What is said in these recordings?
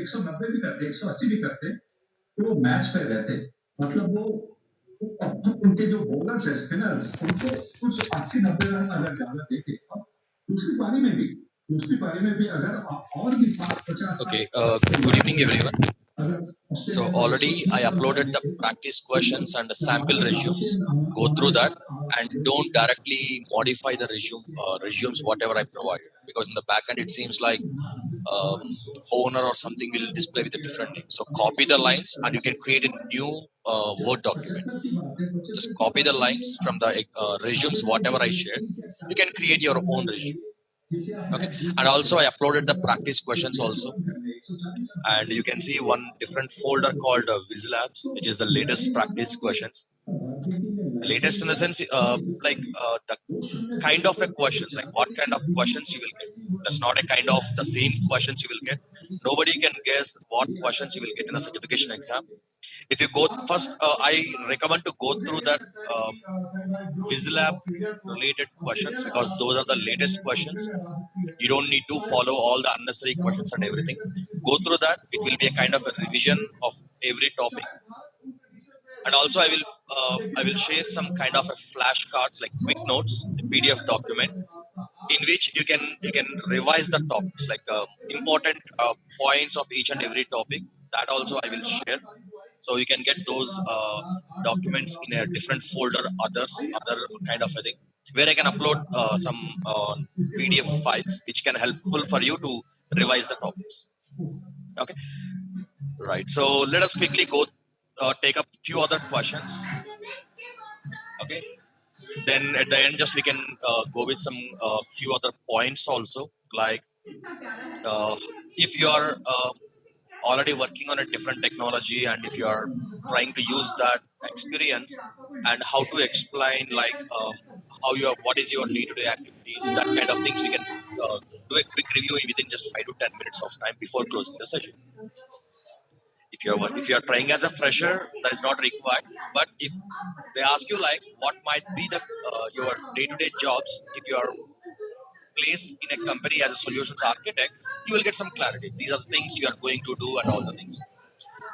190 भी करते, 180 भी करते, तो वो मैच पे रहते। मतलब वो उनके जो बॉलर्स है स्पिनर्स, उनको कुछ 80-90 रन अगर ज्यादा देते, और दूसरी पारी में भी अगर और भी 50 Okay, good evening everyone. So already I uploaded the practice questions and the sample resumes. Go through that and don't directly modify the resumes whatever I provided, because in the backend it seems like owner or something will display with a different name. So copy the lines and you can create a new Word document. Just copy the lines from the resumes whatever I shared. You can create your own resume. Okay, and also I uploaded the practice questions also, and you can see one different folder called Vizlabs, which is the latest practice questions. Latest in the sense, the kind of a questions, like what kind of questions you will get. That's not a kind of the same questions you will get. Nobody can guess what questions you will get in a certification exam. If you go first, I recommend to go through that Vizlab related questions, because those are the latest questions. You don't need to follow all the unnecessary questions and everything. Go through that. It will be a kind of a revision of every topic. And also I will share some kind of a flashcards, like quick notes, a PDF document in which you can revise the topics, like important points of each and every topic. That also I will share, so you can get those documents in a different folder, other kind of a thing, where I can upload some PDF files which can helpful for you to revise the topics. Okay, right, so let us quickly go take up few other questions. Okay, then at the end just we can go with some few other points also, like uh, if you are already working on a different technology, and if you are trying to use that experience, and how to explain, like how you are, what is your day-to-day activities, that kind of things, we can do a quick review within just 5 to 10 minutes of time before closing the session. If you are trying as a fresher, that is not required. But if they ask you like what might be the your day-to-day jobs, if you are placed in a company as a solutions architect, you will get some clarity. These are the things you are going to do and all the things.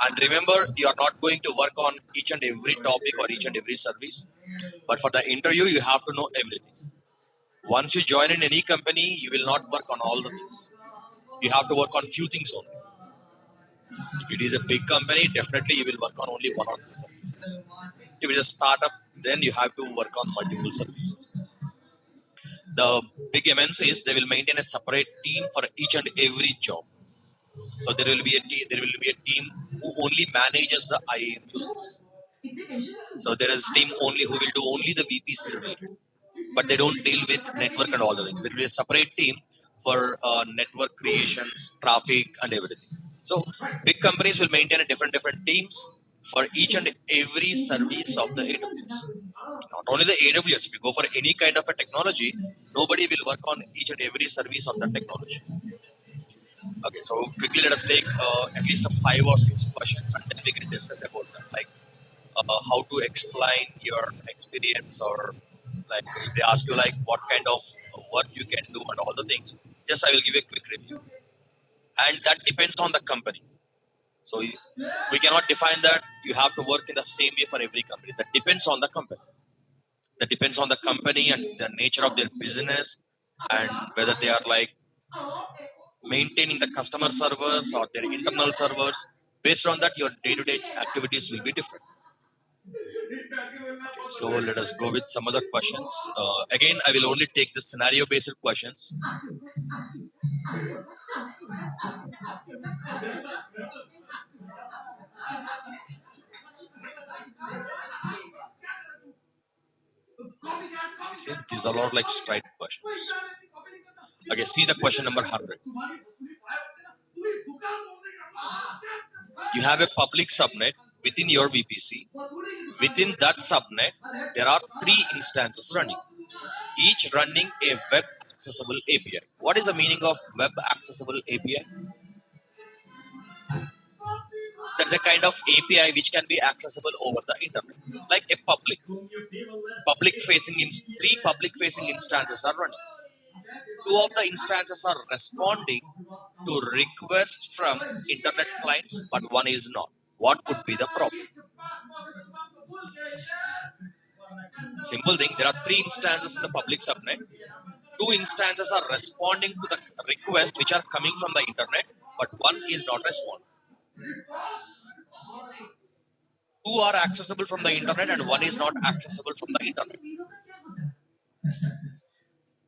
And remember, you are not going to work on each and every topic or each and every service, but for the interview you have to know everything. Once you join in any company, you will not work on all the things. You have to work on few things only. If it is a big company, definitely you will work on only one or two services. If it's a startup, then you have to work on multiple services. The big MNCs, they will maintain a separate team for each and every job. So there will be a team who only manages the IAM users. So there is a team only who will do only the VPC related, but they don't deal with network and all the things. There will be a separate team for network creations, traffic, and everything. So big companies will maintain a different teams for each and every service of the AWS. Not only the AWS, if you go for any kind of a technology, nobody will work on each and every service of the technology. Okay, so quickly let us take at least 5 or 6 questions, and then we can discuss about that, like how to explain your experience, or like if they ask you like what kind of work you can do and all the things. Just I will give a quick review, and that depends on the company. So we cannot define that you have to work in the same way for every company. That depends on the company. That depends on the company and the nature of their business, and whether they are like maintaining the customer servers or their internal servers. Based on that, your day-to-day activities will be different. Okay, so let us go with some other questions. Again, I will only take the scenario-based questions. See, these are all like straight questions. Okay, see the question number 100. You have a public subnet within your VPC. Within that subnet, there are 3 instances running, each running a web accessible API. What is the meaning of web accessible API? That's a kind of API which can be accessible over the internet, like a public facing 3 public facing instances are running. 2 of the instances are responding to request from internet clients, but one is not. What could be the problem? Simple thing, there are three instances in the public subnet. Two instances are responding to the request which are coming from the internet, but one is not responding. Two are accessible from the internet and one is not accessible from the internet.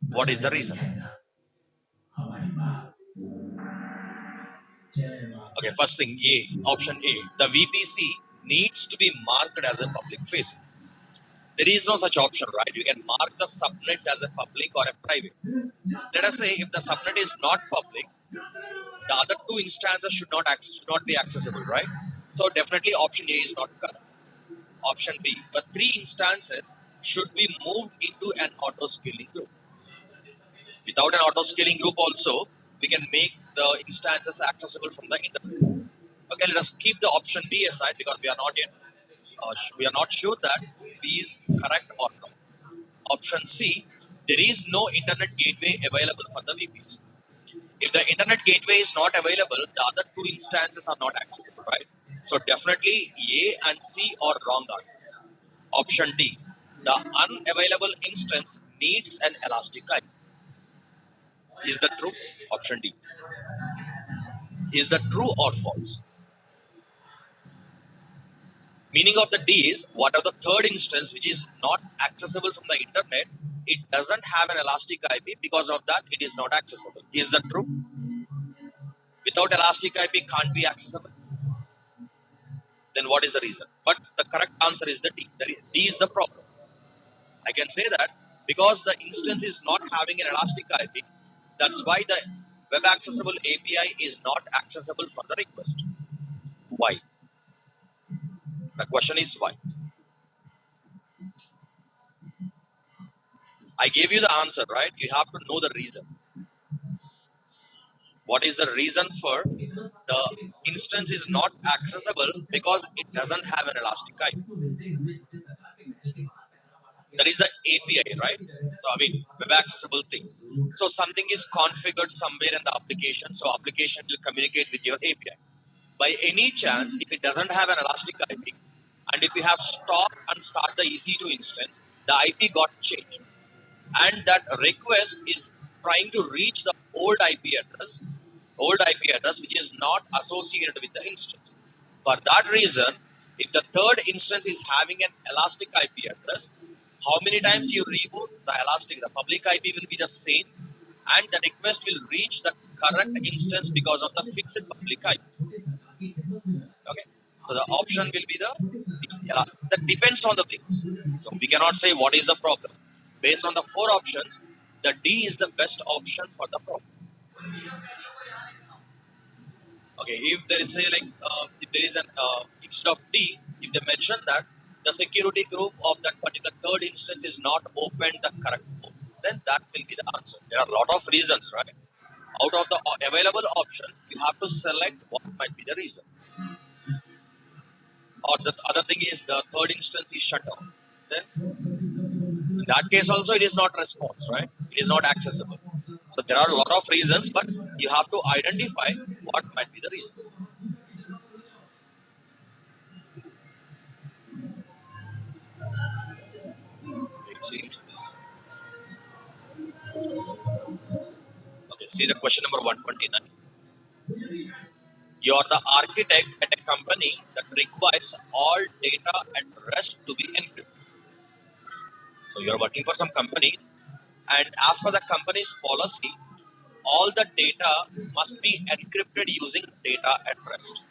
What is the reason? Okay, first thing, option A. The VPC needs to be marked as a public facing. There is no such option, right? You can mark the subnets as a public or a private. Let us say if the subnet is not public, the other two instances should not be accessible, right? So definitely option A is not correct. Option B, the three instances should be moved into an auto scaling group. Without an auto scaling group also, we can make the instances accessible from the internet. Okay, let us keep the option B aside because we are not sure that B is correct or not. Option C, there is no internet gateway available for the VPC. If the internet gateway is not available, the other two instances are not accessible, right? So definitely A and C are wrong answers. Option D, the unavailable instance needs an elastic IP. Is that true? Option D. Is that true or false? Meaning of the D is whatever the third instance which is not accessible from the internet, it doesn't have an elastic IP. Because of that, it is not accessible. Is that true? Without elastic IP can't be accessible. Then what is the reason? But the correct answer is the D. D is the problem. I can say that because the instance is not having an elastic IP, that's why the web accessible API is not accessible for the request. Why? The question is why. I gave you the answer, right? You have to know the reason. What is the reason for the instance is not accessible? Because it doesn't have an elastic IP. That is the API, right? So I mean web accessible thing. So something is configured somewhere in the application, so application will communicate with your API. By any chance, if it doesn't have an elastic IP, and if you have stop and start the EC2 instance, the IP got changed, and that request is trying to reach the old IP address which is not associated with the instance. For that reason, if the third instance is having an elastic IP address, how many times you reboot the public IP will be the same, and the request will reach the correct instance because of the fixed public IP. Okay, so the option will be that depends on the things. So we cannot say what is the problem. Based on the four options, the D is the best option for the problem. Okay, if there is if there is an instead of D, if they mention that the security group of that particular third instance is not open the correct port, then that will be the answer. There are a lot of reasons, right? Out of the available options, you have to select what might be the reason. Or the other thing is the third instance is shut down. Then in that case also it is not response, right? It is not accessible. So there are a lot of reasons, but you have to identify what might be the reason. It seems this. Okay, see the question number 129. You are the architect at a company that requires all data at rest to be encrypted. So you are working for some company, and as per the company's policy, all the data must be encrypted using data at rest.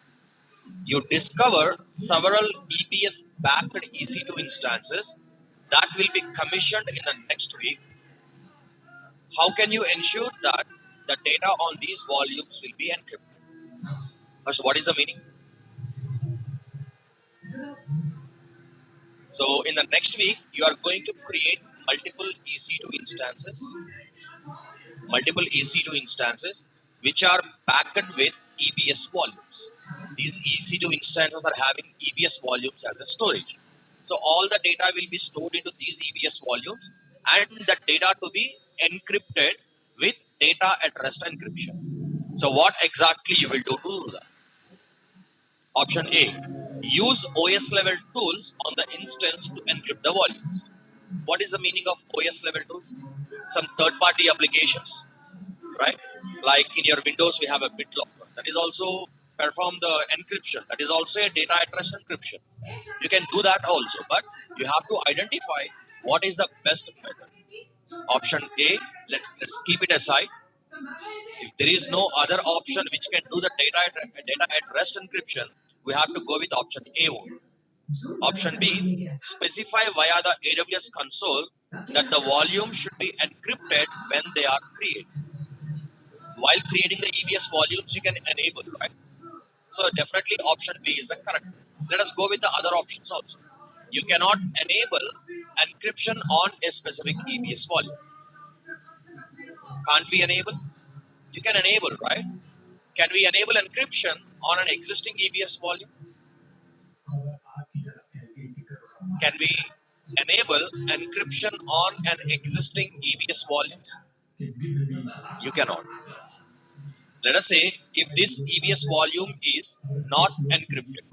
You discover several EBS backed EC2 instances that will be commissioned in the next week. How can you ensure that the data on these volumes will be encrypted? So what is the meaning? So in the next week, you are going to create multiple EC2 instances, which are packed with EBS volumes. These EC2 instances are having EBS volumes as a storage. So all the data will be stored into these EBS volumes, and the data to be encrypted with data at rest encryption. So what exactly you will do to do that? Option A, use OS level tools on the instance to encrypt the volumes. What is the meaning of OS level tools? Some third party applications, right? Like in your Windows, we have a BitLocker that is also perform the encryption. That is also a data at rest encryption. You can do that also, but you have to identify what is the best method. Option A, let's keep it aside. If there is no other option which can do the data at rest encryption, we have to go with option A only. Option B, specify via the AWS console that the volume should be encrypted when they are created. While creating the EBS volumes, you can enable, right? So definitely option B is the correct. Let us go with the other options also. You cannot enable encryption on a specific EBS volume. Can't we enable? You can enable, right? Can we enable encryption on an existing EBS volume? Can we enable encryption on an existing EBS volume? You cannot. Let us say if this EBS volume is not encrypted.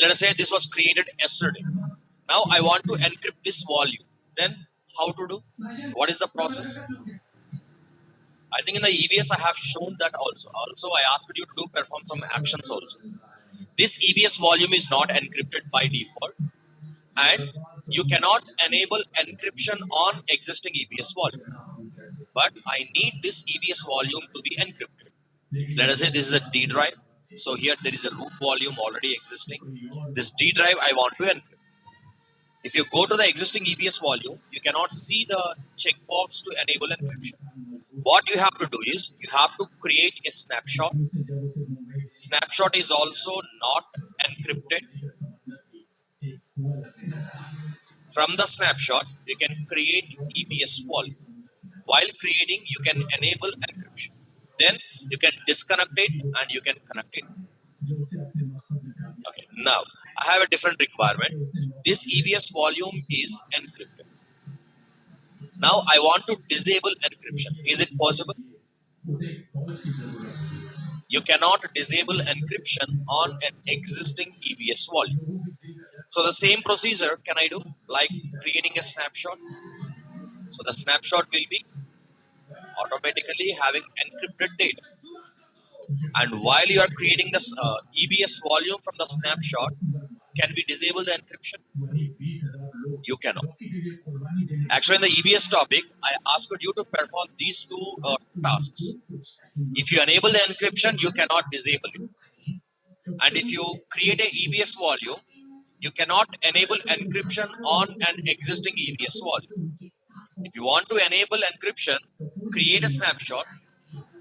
Let us say this was created yesterday. Now I want to encrypt this volume. Then how to do? What is the process? I think in the EBS I have shown that also. Also I asked you to do perform some actions also. This EBS volume is not encrypted by default, and you cannot enable encryption on existing EBS volume. But I need this EBS volume to be encrypted. Let us say this is a D drive. So here there is a root volume already existing. This D drive I want to encrypt. If you go to the existing EBS volume, you cannot see the checkbox to enable encryption. What you have to do is you have to create a snapshot. Snapshot is also not encrypted. From the snapshot, you can create EBS volume. While creating, you can enable encryption. Then you can disconnect it and you can connect it. Okay, now I have a different requirement. This EBS volume is encrypted. Now I want to disable encryption. Is it possible? You cannot disable encryption on an existing EBS volume. So the same procedure can I do like creating a snapshot? So the snapshot will be automatically having encrypted data. And while you are creating this EBS volume from the snapshot, can we disable the encryption? You cannot. Actually, in the EBS topic, I asked you to perform these two tasks. If you enable the encryption, you cannot disable it. And if you create a EBS volume, you cannot enable encryption on an existing EBS volume. If you want to enable encryption, create a snapshot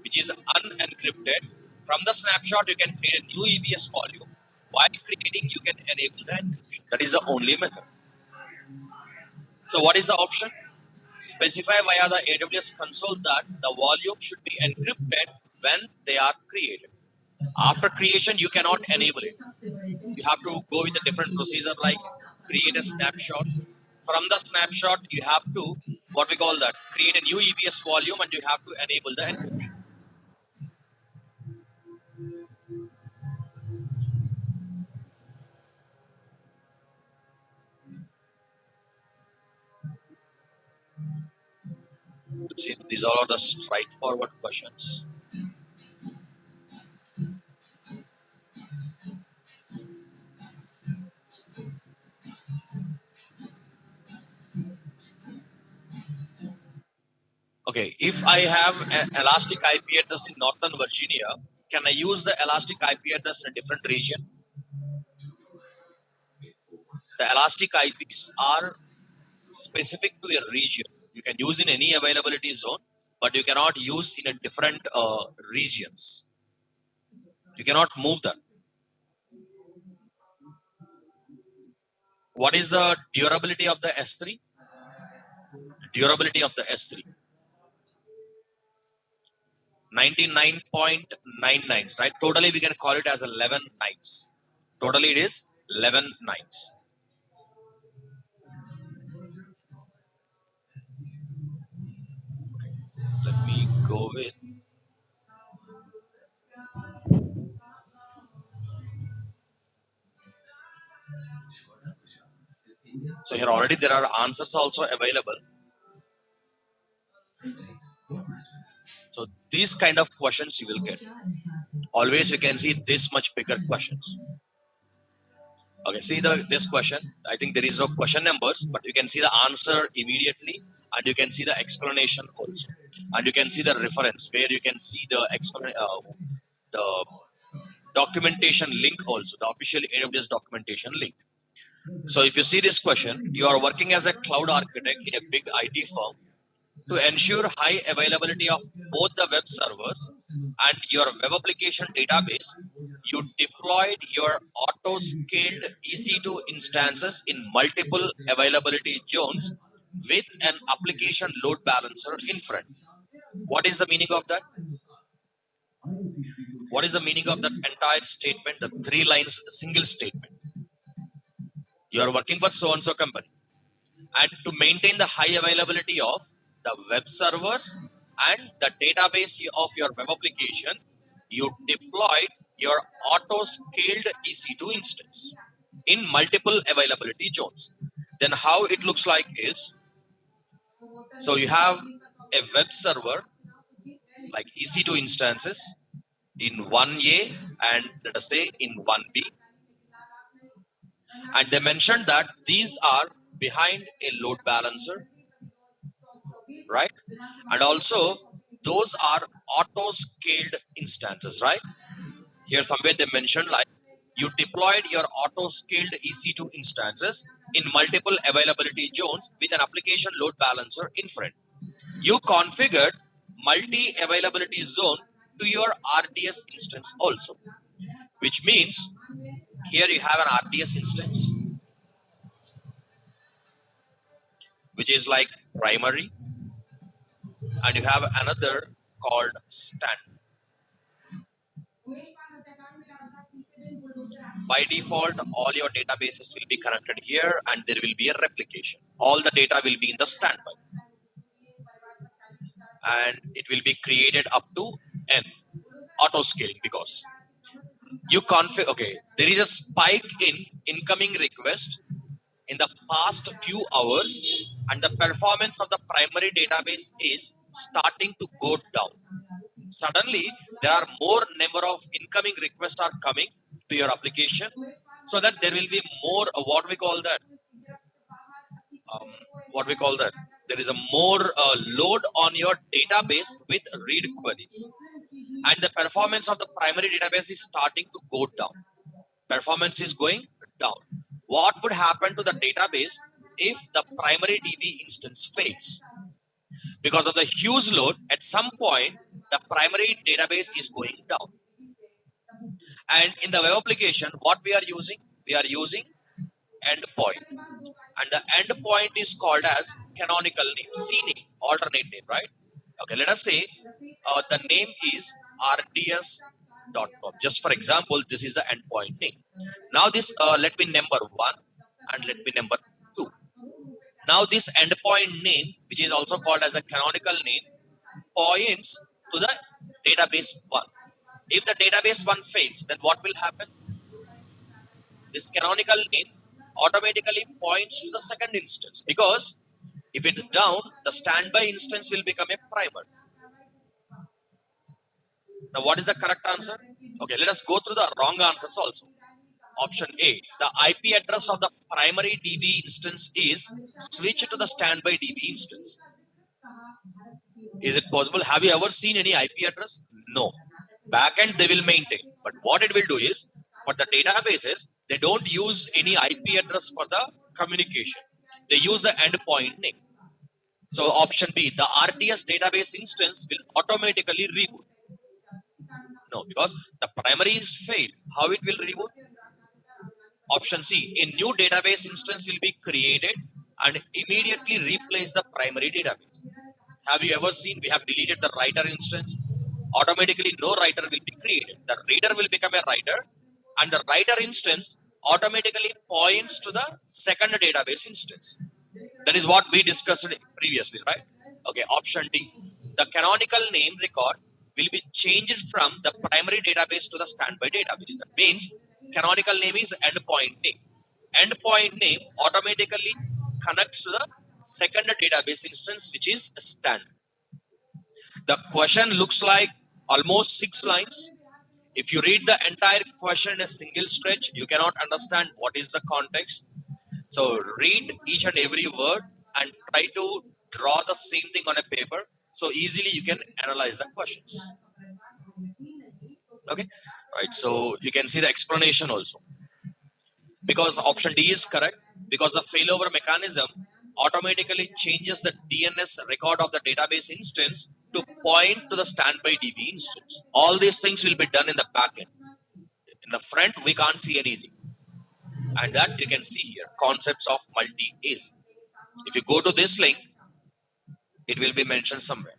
which is unencrypted. From the snapshot, you can create a new EBS volume. While creating, you can enable the encryption. That is the only method. So, what is the option? Specify via the AWS console that the volume should be encrypted when they are created. After creation, you cannot enable it. You have to go with a different procedure like create a snapshot. From the snapshot, you have to, what we call that, create a new EBS volume and you have to enable the encryption. See, these are all the straightforward questions. Okay, if I have an Elastic IP address in Northern Virginia, can I use the Elastic IP address in a different region? The Elastic IPs are specific to a region. You can use in any availability zone, but you cannot use in a different regions. You cannot move that. What is the durability of the S3? Durability of the S3. 99.99, right? Totally, we can call it as 11 nights. Totally, it is 11 nights. Let me go with So here already there are answers also available. So these kind of questions you will get. Always you can see this much bigger questions. Okay, see this question. I think there is no question numbers, but you can see the answer immediately, and you can see the explanation also, and you can see the reference where you can see the the documentation link also, the official AWS documentation link. So if you see this question, you are working as a cloud architect in a big IT firm. To ensure high availability of both the web servers and your web application database, you deployed your auto-scaled EC2 instances in multiple availability zones with an application load balancer in front. What is the meaning of that? What is the meaning of that entire statement, the 3 lines single statement? You are working for so-and-so company, and to maintain the high availability of the web servers and the database of your web application, you deployed your auto-scaled EC2 instance in multiple availability zones. Then how it looks like is, so you have a web server like EC2 instances in 1A and let us say in 1B, and they mentioned that these are behind a load balancer, right? And also those are auto scaled instances, right? Here somewhere they mentioned like you deployed your auto scaled EC2 instances in multiple availability zones with an application load balancer in front. You configured multi availability zone to your RDS instance also, which means here you have an RDS instance which is like primary, and you have another called stand. By default, all your databases will be connected here and there will be a replication. All the data will be in the standby and it will be created up to n auto scaling because you configure. Okay, there is a spike in incoming request in the past few hours and the performance of the primary database is starting to go down. Suddenly there are more number of incoming requests are coming to your application, so that there will be more what we call that there is a more load on your database with read queries, and the performance of the primary database is starting to go down. Performance is going down. What would happen to the database if the primary DB instance fails? Because of the huge load, at some point the primary database is going down. And in the web application, what we are using? We are using endpoint. And the endpoint is called as canonical name, C name, alternate name, right? Okay, let us say the name is rds.com. Just for example, this is the endpoint name. Now this, let me number 1 and let me number 2. Now this endpoint name, which is also called as a canonical name, points to the database 1. If the database 1 fails, then what will happen? This canonical name automatically points to the second instance, because if it's down, the standby instance will become a primer. Now, what is the correct answer? Okay, let us go through the wrong answers also. Option A, the IP address of the primary DB instance is switched to the standby DB instance. Is it possible? Have you ever seen any IP address? No. Backend they will maintain, but what it will do is, for the databases, they don't use any IP address for the communication. They use the endpoint name. So option B, the RDS database instance will automatically reboot. No, because the primary is failed. How it will reboot? Option C, a new database instance will be created and immediately replace the primary database. Have you ever seen? We have deleted the writer instance. Automatically, no writer will be created. The reader will become a writer, and the writer instance automatically points to the second database instance. That is what we discussed previously, right? Okay, option D. The canonical name record will be changed from the primary database to the standby database. That means canonical name is endpoint name. endpoint name automatically connects to the second database instance, which is stand. The question looks like almost 6 lines. If you read the entire question in a single stretch, you cannot understand what is the context. So read each and every word and try to draw the same thing on a paper. So easily you can analyze the questions. Okay, right. So you can see the explanation also. Because option D is correct, because the failover mechanism automatically changes the DNS record of the database instance to point to the standby DB instance. All these things will be done in the backend. In the front, we can't see anything. And that you can see here, concepts of multi-AZ. If you go to this link, it will be mentioned somewhere.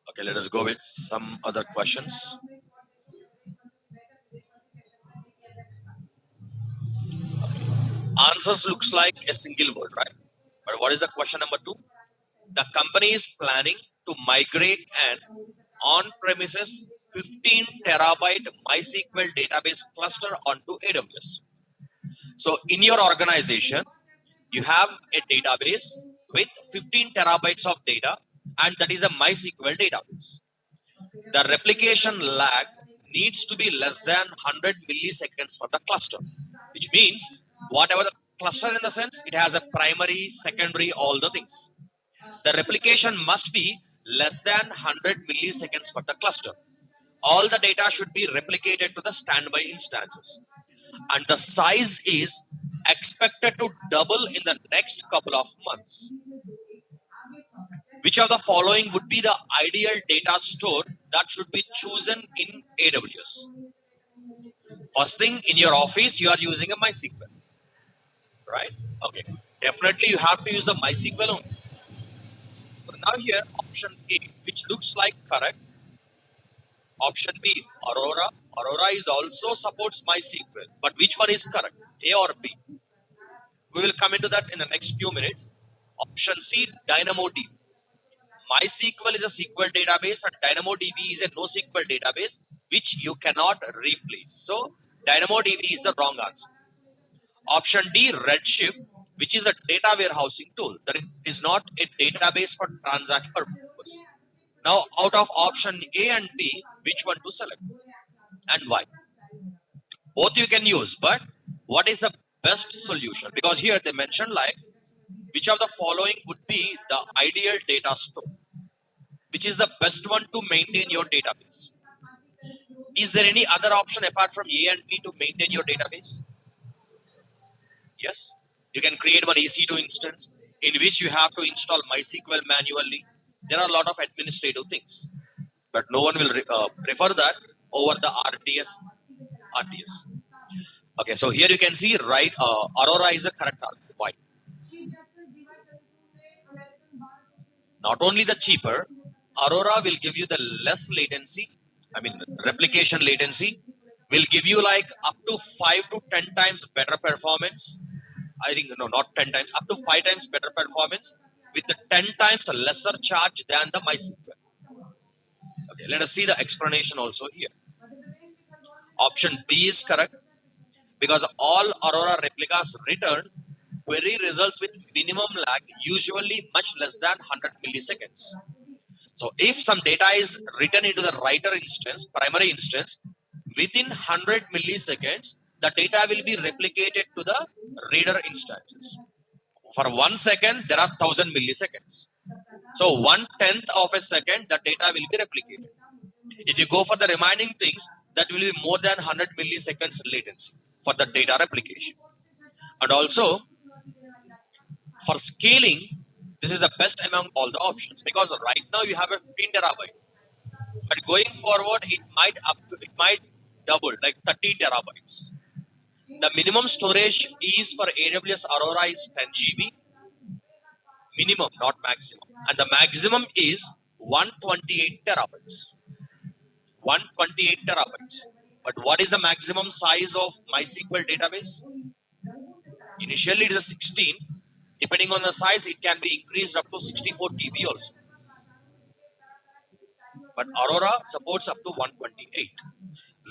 Okay, let us go with some other questions. Answers looks like a single word, right? But what is the question number 2? The company is planning to migrate an on-premises 15 terabyte MySQL database cluster onto AWS. So in your organization, you have a database with 15 terabytes of data, and that is a MySQL database. The replication lag needs to be less than 100 milliseconds for the cluster, which means whatever the cluster in the sense, it has a primary, secondary, all the things. The replication must be less than 100 milliseconds for the cluster. All the data should be replicated to the standby instances. And the size is expected to double in the next couple of months. Which of the following would be the ideal data store that should be chosen in AWS? First thing, in your office, you are using a MySQL, right? Okay, definitely you have to use the MySQL only. So now here, option A, which looks like correct. Option B, Aurora. Aurora is also supports MySQL, but which one is correct, A or B? We will come into that in the next few minutes. Option C, DynamoDB. MySQL is a SQL database and DynamoDB is a NoSQL database which you cannot replace. So DynamoDB is the wrong answer. Option D, Redshift, which is a data warehousing tool. That is not a database for transact purpose. Now, out of option A and B, which one to select and why? Both you can use, but what is the best solution? Because here they mentioned like which of the following would be the ideal data store, which is the best one to maintain your database. Is there any other option apart from A and B to maintain your database? Yes, you can create one EC2 instance in which you have to install MySQL manually. There are a lot of administrative things, but no one will prefer that over the RTS. Okay, so here you can see, right, Aurora is the correct answer. Why? Not only the cheaper, Aurora will give you the less latency, I mean, replication latency, will give you like up to 5 to 10 times better performance. I think, no, not 10 times, up to 5 times better performance with the 10 times lesser charge than the MySQL. Okay, let us see the explanation also here. Option B is correct because all Aurora replicas return query results with minimum lag, usually much less than 100 milliseconds. So if some data is written into the writer instance, primary instance, within 100 milliseconds, the data will be replicated to the reader instances. For 1 second, there are 1000 milliseconds. So 1/10 of a second, the data will be replicated. If you go for the remaining things, that will be more than 100 milliseconds latency for the data replication. And also, for scaling, this is the best among all the options because right now you have a 15 terabyte, but going forward it might double like 30 terabytes. The minimum storage is for AWS Aurora is 10 GB minimum, not maximum, and the maximum is 128 terabytes. 128 terabytes. But what is the maximum size of MySQL database? Initially it is a 16. Depending on the size, it can be increased up to 64 TB also. But Aurora supports up to 128.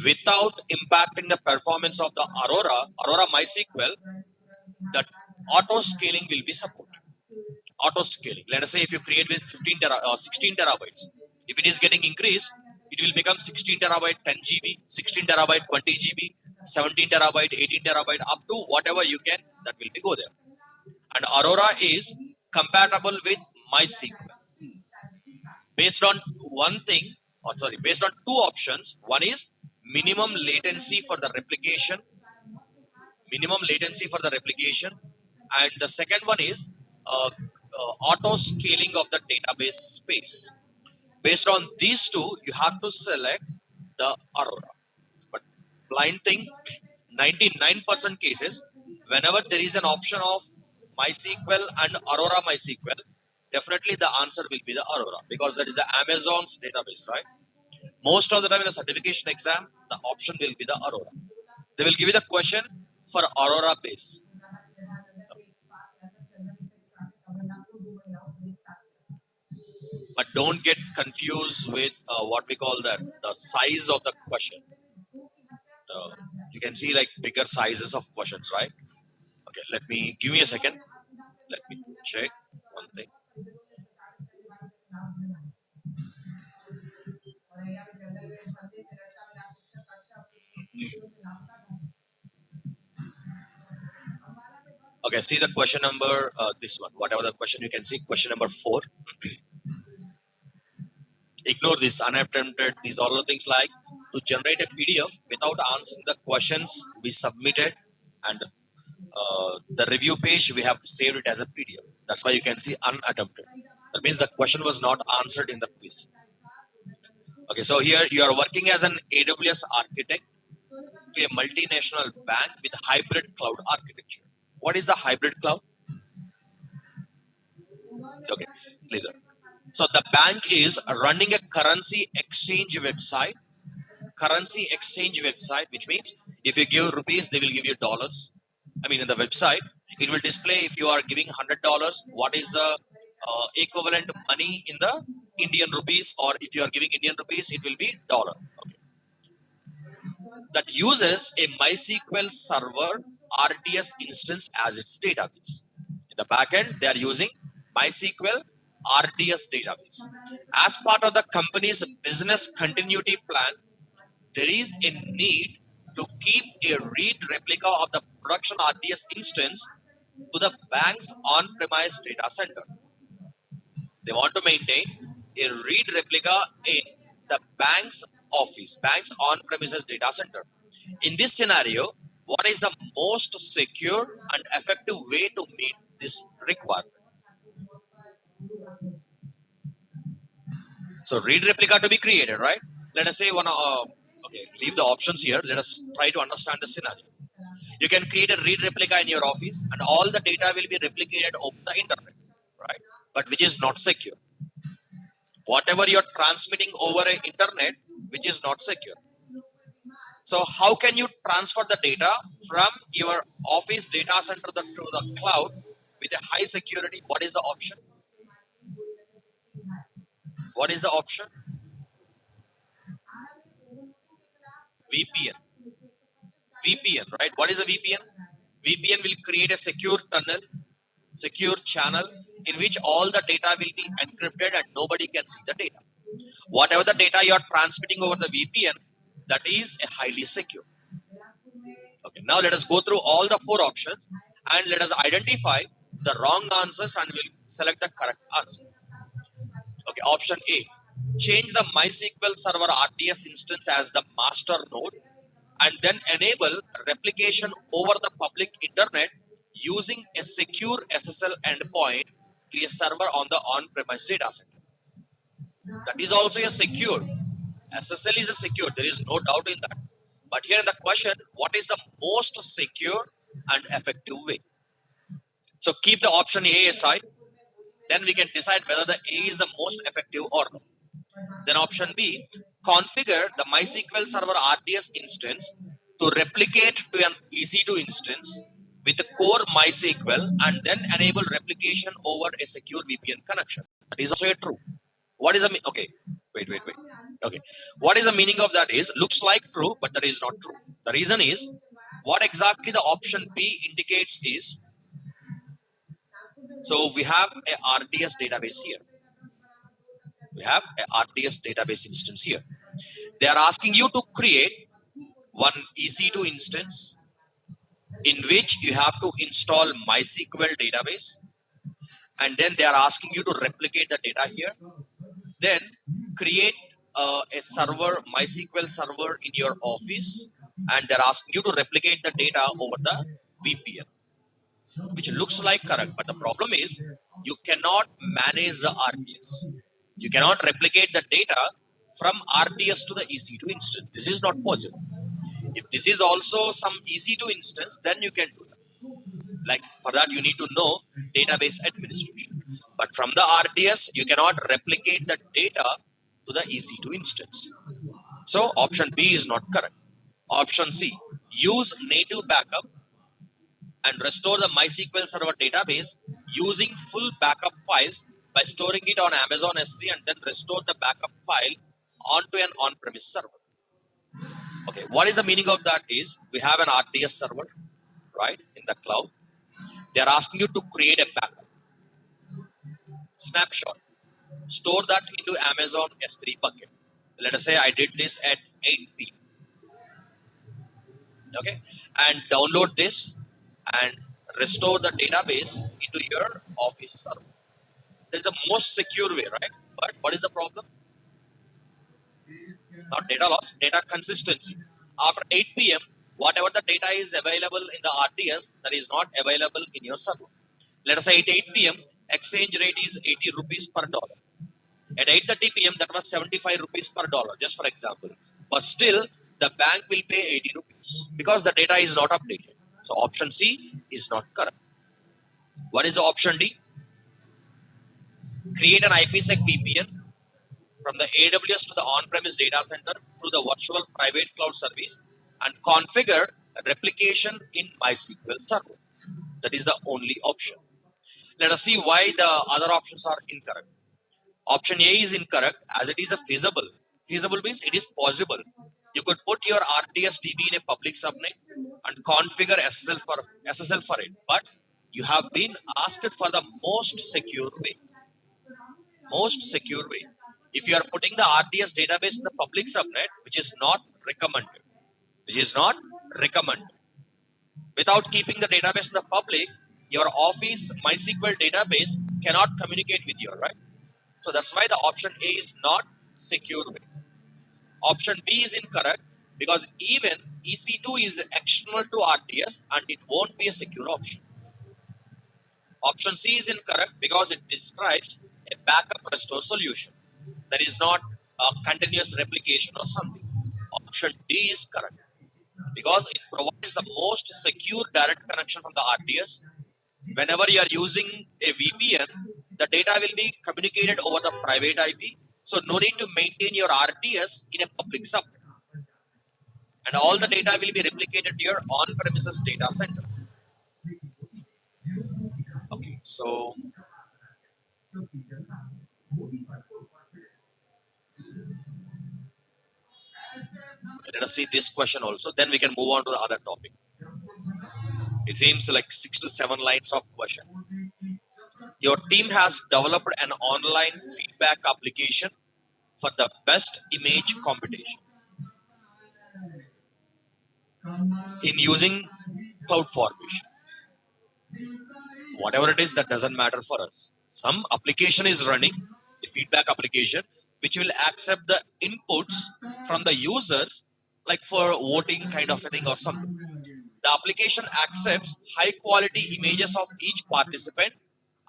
without impacting the performance of the Aurora MySQL, that auto scaling will be supported. Auto scaling. Let us say if you create with 16 terabytes, if it is getting increased, it will become 16 terabyte 10 GB, 16 terabyte 20 GB, 17 terabyte 18 terabyte, up to whatever you can, that will be go there. And Aurora is compatible with MySQL based on one thing, or sorry, based on two options. One is minimum latency for the replication, and the second one is auto scaling of the database space. Based on these two, you have to select the Aurora. But blind thing, 99% cases, whenever there is an option of MySQL and Aurora MySQL, definitely the answer will be the Aurora, because that is the Amazon's database, right? Most of the time in the certification exam, the option will be the Aurora. They will give you the question for Aurora base. But don't get confused with what we call the size of the question. You can see like bigger sizes of questions, right? Okay, give me a second. Let me check one thing. Okay, see the question number, this one, whatever the question you can see, question number 4. Ignore this, unattempted, these are all the things like to generate a PDF without answering the questions we submitted, and the review page we have saved it as a PDF. That's why you can see unattempted. That means the question was not answered in the quiz. Okay, so here you are working as an AWS architect to a multinational bank with hybrid cloud architecture. What is the hybrid cloud? Okay, later. So the bank is running a currency exchange website, which means if you give rupees, they will give you dollars. I mean, in the website, it will display if you are giving $100, what is the equivalent money in the Indian rupees, or if you are giving Indian rupees, it will be dollar. Okay. That uses a MySQL server RDS instance as its database. In the backend, they are using MySQL RDS database. As part of the company's business continuity plan, there is a need to keep a read replica of the production RDS instance to the bank's on-premise data center. They want to maintain a read replica in the bank's on-premises data center. In this scenario, what is the most secure and effective way to meet this requirement? So read replica to be created, right? Let us say okay, leave the options here. Let us try to understand the scenario. You can create a read replica in your office, and all the data will be replicated over the internet, right? But which is not secure. Whatever you're transmitting over the internet, which is not secure. So how can you transfer the data from your office data center to the cloud with a high security? What is the option? What is the option? VPN, right? What is a VPN? VPN will create a secure channel in which all the data will be encrypted and nobody can see the data. Whatever the data you are transmitting over the VPN, that is a highly secure. Okay, now let us go through all the 4 options and let us identify the wrong answers and we'll select the correct answer. Okay, option A. Change the MySQL Server RDS instance as the master node and then enable replication over the public internet using a secure SSL endpoint to a server on the on-premise data center. That is also a secure. SSL is a secure. There is no doubt in that. But here in the question, what is the most secure and effective way? So keep the option A aside. Then we can decide whether the A is the most effective or not. Then option B, configure the MySQL Server RDS instance to replicate to an EC2 instance with the core MySQL and then enable replication over a secure VPN connection. That is also a true. What is okay? Wait. Okay. What is the meaning of that is looks like true, but that is not true. The reason is what exactly the option B indicates is, so we have a RDS database here. We have a RDS database instance here. They are asking you to create one EC2 instance in which you have to install MySQL database, and then they are asking you to replicate the data here. Then create a server, MySQL server in your office, and they're asking you to replicate the data over the VPN, which looks like correct. But the problem is you cannot manage the RDS. You cannot replicate the data from RDS to the EC2 instance. This is not possible. If this is also some EC2 instance, then you can do that. Like for that, you need to know database administration. But from the RDS, you cannot replicate the data to the EC2 instance. So option B is not correct. Option C, use native backup and restore the MySQL server database using full backup files by storing it on Amazon S3 and then restore the backup file onto an on-premise server. Okay, what is the meaning of that is we have an RDS server, right, in the cloud. They are asking you to create a backup, snapshot, store that into Amazon S3 bucket. Let us say I did this at 8 p.m. Okay, and download this and restore the database into your office server. There is a most secure way, right? But what is the problem? Not data loss, data consistency. After 8 p.m., whatever the data is available in the RDS, that is not available in your server. Let us say at 8 p.m., exchange rate is 80 rupees per dollar. At 8:30 p.m., that was 75 rupees per dollar, just for example. But still, the bank will pay 80 rupees because the data is not updated. So option C is not correct. What is the option D? Create an IPsec VPN from the AWS to the on-premise data center through the virtual private cloud service and configure replication in MySQL server. That is the only option. Let us see why the other options are incorrect. Option A is incorrect as it is a feasible. Feasible means it is possible. You could put your RDS DB in a public subnet and configure SSL for it, but you have been asked for the most secure way. Most secure way. If you are putting the RDS database in the public subnet, which is not recommended, without keeping the database in the public, your Office MySQL database cannot communicate with you, right? So that's why the option A is not secure way. Option B is incorrect because even EC2 is external to RDS and it won't be a secure option. Option C is incorrect because it describes a backup restore solution. That is not a continuous replication or something. Option D is correct because it provides the most secure direct connection from the RDS. Whenever you are using a VPN, the data will be communicated over the private IP. So no need to maintain your RDS in a public subnet. And all the data will be replicated to your on-premises data center. Okay, so let us see this question also. Then we can move on to the other topic. It seems like 6 to 7 lines of question. Your team has developed an online feedback application for the best image competition in using CloudFormation. Whatever it is, that doesn't matter for us. Some application is running, a feedback application, which will accept the inputs from the users, like for voting kind of a thing or something. The application accepts high quality images of each participant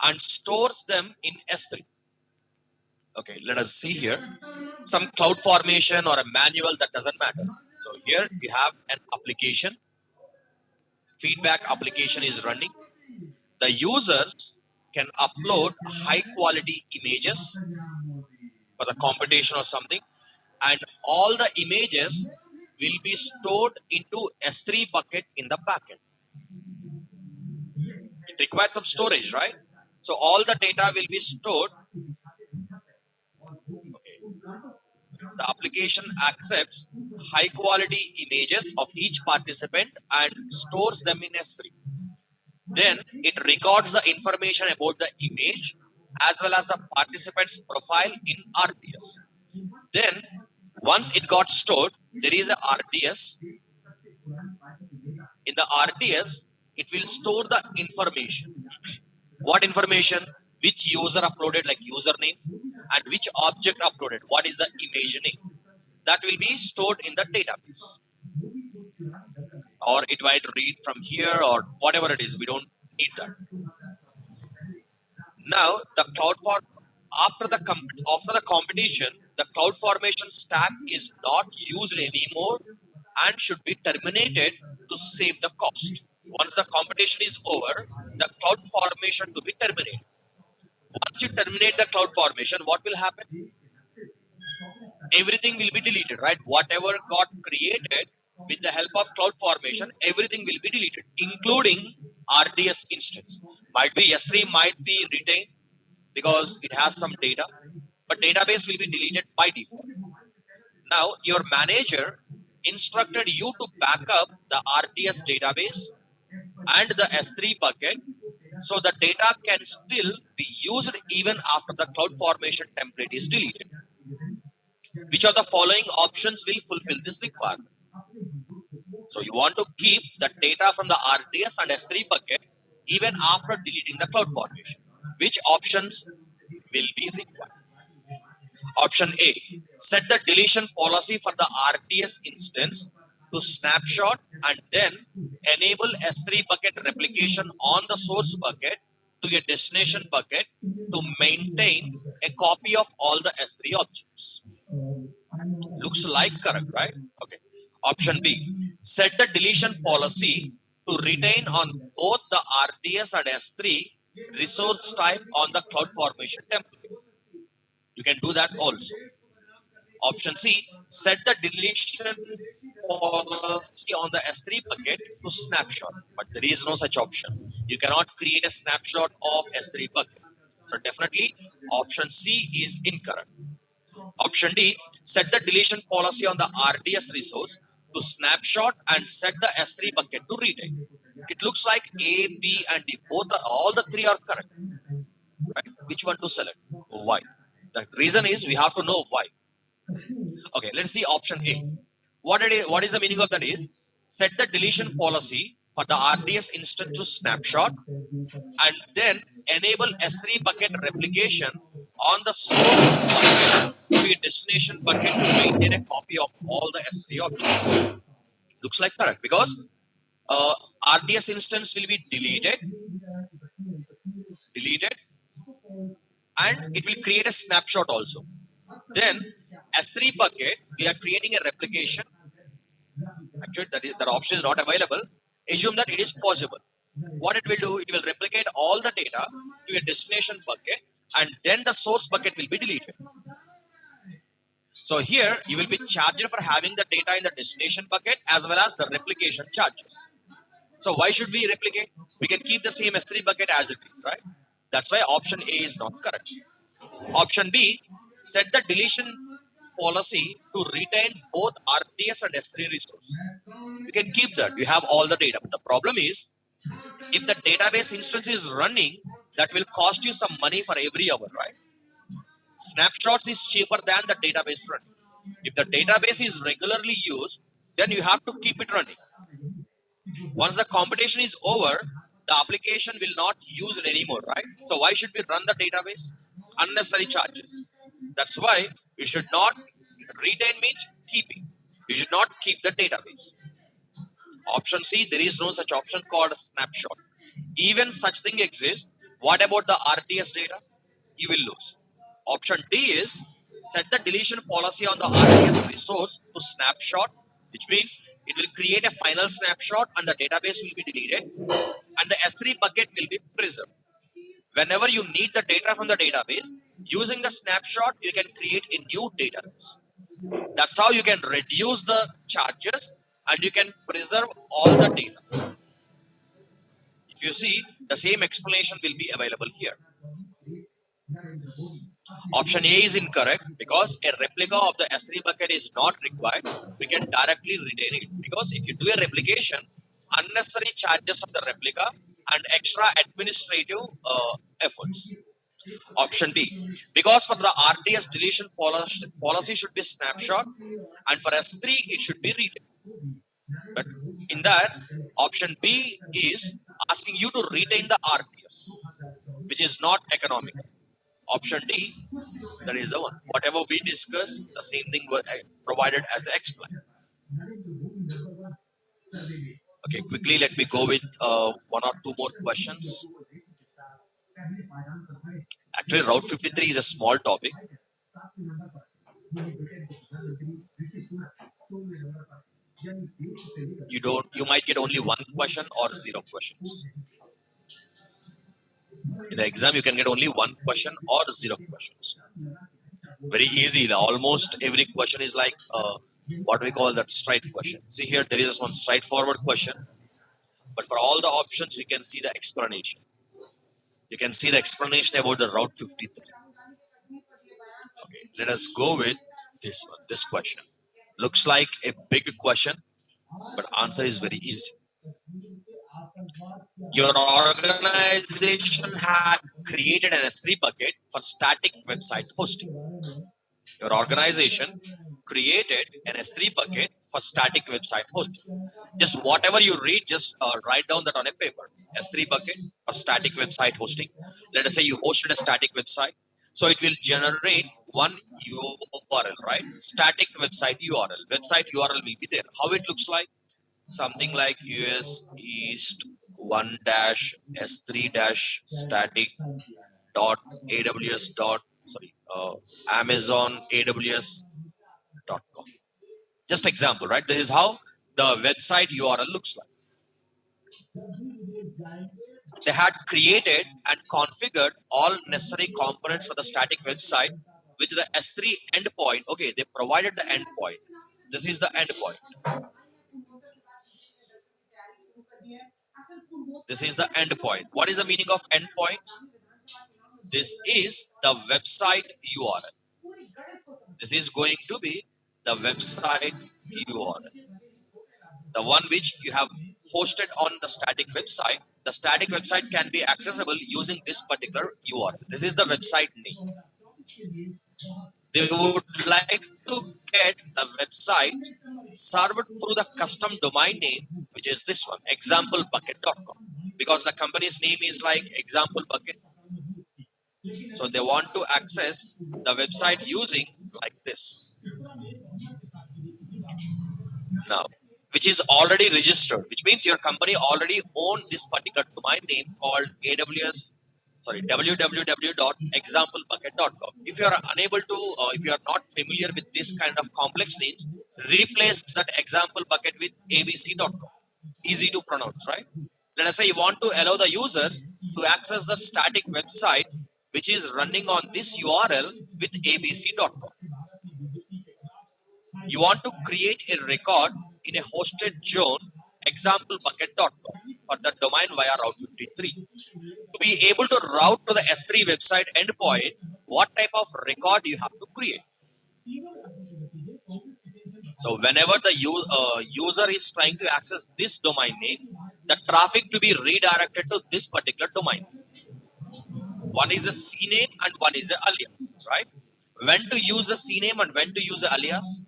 and stores them in S3. Okay, let us see here. Some cloud formation or a manual, that doesn't matter. So here we have an application. Feedback application is running. The users can upload high quality images for the competition or something, and all the images will be stored into S3 bucket in the backend. It requires some storage, right? So all the data will be stored. Okay. The application accepts high quality images of each participant and stores them in S3. Then it records the information about the image as well as the participant's profile in RDS. Then once it got stored, there is a RDS. In the RDS, it will store the information. What information? Which user uploaded, like username, and which object uploaded. What is the image name? That will be stored in the database. Or it might read from here or whatever it is. We don't need that. Now the after the competition, the cloud formation stack is not used anymore and should be terminated to save the cost. Once the competition is over, the cloud formation to be terminated. Once you terminate the cloud formation, what will happen? Everything will be deleted, right? Whatever got created with the help of cloud formation, everything will be deleted, including RDS instance. Might be S3 might be retained because it has some data, but database will be deleted by default. Now your manager instructed you to back up the RDS database and the S3 bucket so the data can still be used even after the cloud formation template is deleted. Which of the following options will fulfill this requirement? So you want to keep the data from the RDS and S3 bucket even after deleting the cloud formation. Which options will be required? Option A, set the deletion policy for the RDS instance to snapshot and then enable S3 bucket replication on the source bucket to your destination bucket to maintain a copy of all the S3 objects. Looks like correct, right? Okay. Option B, set the deletion policy to retain on both the RDS and S3 resource type on the cloud formation template. You can do that also. Option C, set the deletion policy on the S3 bucket to snapshot, but there is no such option. You cannot create a snapshot of S3 bucket. So definitely option C is incorrect. Option D, set the deletion policy on the RDS resource to snapshot and set the S3 bucket to retain. It looks like A, B, and D. All the three are correct. Right? Which one to select? Why? The reason is we have to know why. Okay, let's see option A. What is the meaning of that is set the deletion policy for the RDS instance to snapshot and then enable S3 bucket replication on the source bucket to your destination bucket to maintain a copy of all the S3 objects. Looks like correct because RDS instance will be deleted and it will create a snapshot also. Then S3 bucket, we are creating a replication. Actually, that option is not available. Assume that it is possible. What it will do, it will replicate all the data to a destination bucket and then the source bucket will be deleted. So here you will be charged for having the data in the destination bucket as well as the replication charges. So why should we replicate? We can keep the same S3 bucket as it is, right? That's why option A is not correct. Option B, set the deletion policy to retain both RDS and S3 resource. You can keep that. You have all the data. But the problem is, if the database instance is running, that will cost you some money for every hour, right? Snapshots is cheaper than the database running. If the database is regularly used, then you have to keep it running. Once the competition is over, the application will not use it anymore, right? So why should we run the database? Unnecessary charges. That's why you should not retain means keeping. You should not keep the database. Option C, there is no such option called a snapshot. Even such thing exists. What about the RDS data? You will lose. Option D is set the deletion policy on the RDS resource to snapshot, which means it will create a final snapshot and the database will be deleted and the S3 bucket will be preserved. Whenever you need the data from the database, using the snapshot, you can create a new database. That's how you can reduce the charges and you can preserve all the data. If you see, the same explanation will be available here. Option A is incorrect because a replica of the S3 bucket is not required. We can directly retain it because if you do a replication, unnecessary charges of the replica and extra administrative efforts. Option B, because for the RDS deletion policy should be snapshot and for S3 it should be retained. But in that, option B is asking you to retain the RDS, which is not economical. Option D, that is the one. Whatever we discussed, the same thing was provided as explained. Okay, quickly let me go with one or two more questions. Actually, Route 53 is a small topic. You might get only one question or zero questions. In the exam, you can get only one question or zero questions. Very easy. Almost every question is like what we call that straight question. See here, there is one straightforward question, but for all the options, we can see the explanation. You can see the explanation about the Route 53. Okay, let us go with this one. This question looks like a big question, but answer is very easy. Your organization had created an S3 bucket for static website hosting. Your organization created an S3 bucket for static website hosting. Just whatever you read, just write down that on a paper. S3 bucket for static website hosting. Let us say you hosted a static website. So it will generate one URL, right? Static website URL. Website URL will be there. How it looks like? Something like US East 1 S3 static dot AWS dot Amazon AWS.com. Just example, right? This is how the website URL looks like. They had created and configured all necessary components for the static website with the S3 endpoint. Okay, they provided the endpoint. This is the endpoint. This is the endpoint. What is the meaning of endpoint? This is the website URL. This is going to be the website URL. The one which you have hosted on the static website. The static website can be accessible using this particular URL. This is the website name. They would like to get the website served through the custom domain name, which is this one, examplebucket.com. Because the company's name is like example bucket. So they want to access the website using like this. Now, which is already registered, which means your company already owned this particular domain name called www.examplebucket.com. If you are unable to, if you are not familiar with this kind of complex names, replace that example bucket with abc.com. Easy to pronounce, right? Let us say you want to allow the users to access the static website which is running on this URL with abc.com. You want to create a record in a hosted zone, examplebucket.com, for the domain via Route 53. To be able to route to the S3 website endpoint, what type of record you have to create? So whenever the user is trying to access this domain name, the traffic to be redirected to this particular domain. One is a CNAME and one is a alias, right? When to use a CNAME and when to use an alias?